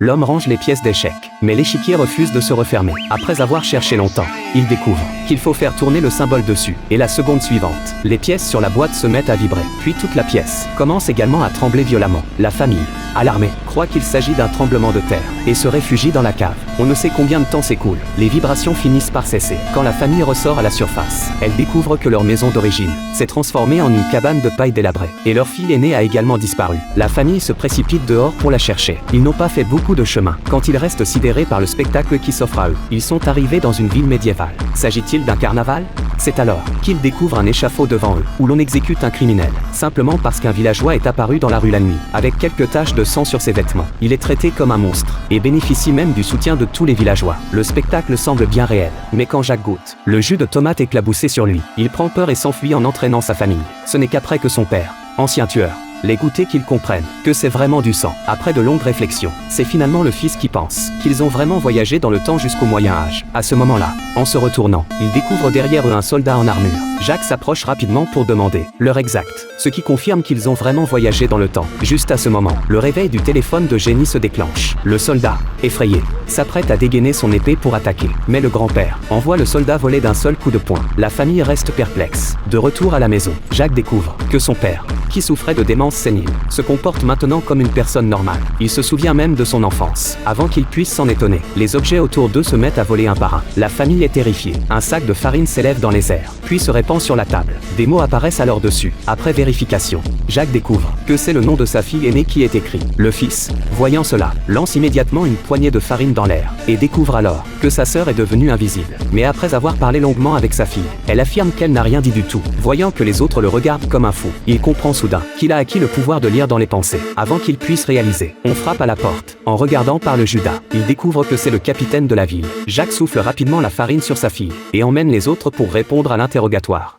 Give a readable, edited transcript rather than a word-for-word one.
L'homme range les pièces d'échecs, mais l'échiquier refuse de se refermer. Après avoir cherché longtemps, il découvre qu'il faut faire tourner le symbole dessus. Et la seconde suivante, les pièces sur la boîte se mettent à vibrer. Puis toute la pièce commence également à trembler violemment. La famille, alarmée, croit qu'il s'agit d'un tremblement de terre et se réfugie dans la cave. On ne sait combien de temps s'écoule. Les vibrations finissent par cesser. Quand la famille ressort à la surface, elle découvre que leur maison d'origine s'est transformée en une cabane de paille délabrée. Et leur fille aînée a également disparu. La famille se précipite dehors pour la chercher. Ils n'ont pas fait beaucoup de chemin quand ils restent sidérés par le spectacle qui s'offre à eux. Ils sont arrivés dans une ville médiévale. S'agit-il d'un carnaval ? C'est alors qu'ils découvrent un échafaud devant eux, où l'on exécute un criminel, simplement parce qu'un villageois est apparu dans la rue la nuit, avec quelques taches de sang sur ses vêtements. Il est traité comme un monstre, et bénéficie même du soutien de tous les villageois. Le spectacle semble bien réel, mais quand Jacques goûte le jus de tomate éclaboussé sur lui, il prend peur et s'enfuit en entraînant sa famille. Ce n'est qu'après que son père, ancien tueur, les goûter qu'ils comprennent que c'est vraiment du sang. Après de longues réflexions, c'est finalement le fils qui pense qu'ils ont vraiment voyagé dans le temps jusqu'au Moyen-Âge. À ce moment-là, en se retournant, ils découvrent derrière eux un soldat en armure. Jacques s'approche rapidement pour demander l'heure exacte, ce qui confirme qu'ils ont vraiment voyagé dans le temps. Juste à ce moment, le réveil du téléphone de Jenny se déclenche. Le soldat, effrayé, s'apprête à dégainer son épée pour attaquer. Mais le grand-père envoie le soldat voler d'un seul coup de poing. La famille reste perplexe. De retour à la maison, Jacques découvre que son père, qui souffrait de démence sénile, se comporte maintenant comme une personne normale. Il se souvient même de son enfance. Avant qu'il puisse s'en étonner, les objets autour d'eux se mettent à voler un par un. La famille est terrifiée. Un sac de farine s'élève dans les airs, puis se répand sur la table. Des mots apparaissent alors dessus. Après vérification, Jacques découvre que c'est le nom de sa fille aînée qui est écrit. Le fils, voyant cela, lance immédiatement une poignée de farine dans l'air, et découvre alors que sa sœur est devenue invisible. Mais après avoir parlé longuement avec sa fille, elle affirme qu'elle n'a rien dit du tout. Voyant que les autres le regardent comme un fou, il comprend soudain qu'il a acquis le pouvoir de lire dans les pensées. Avant qu'il puisse réaliser, on frappe à la porte. En regardant par le Judas, il découvre que c'est le capitaine de la ville. Jacques souffle rapidement la farine sur sa fille, et emmène les autres pour répondre à l'interrogatoire.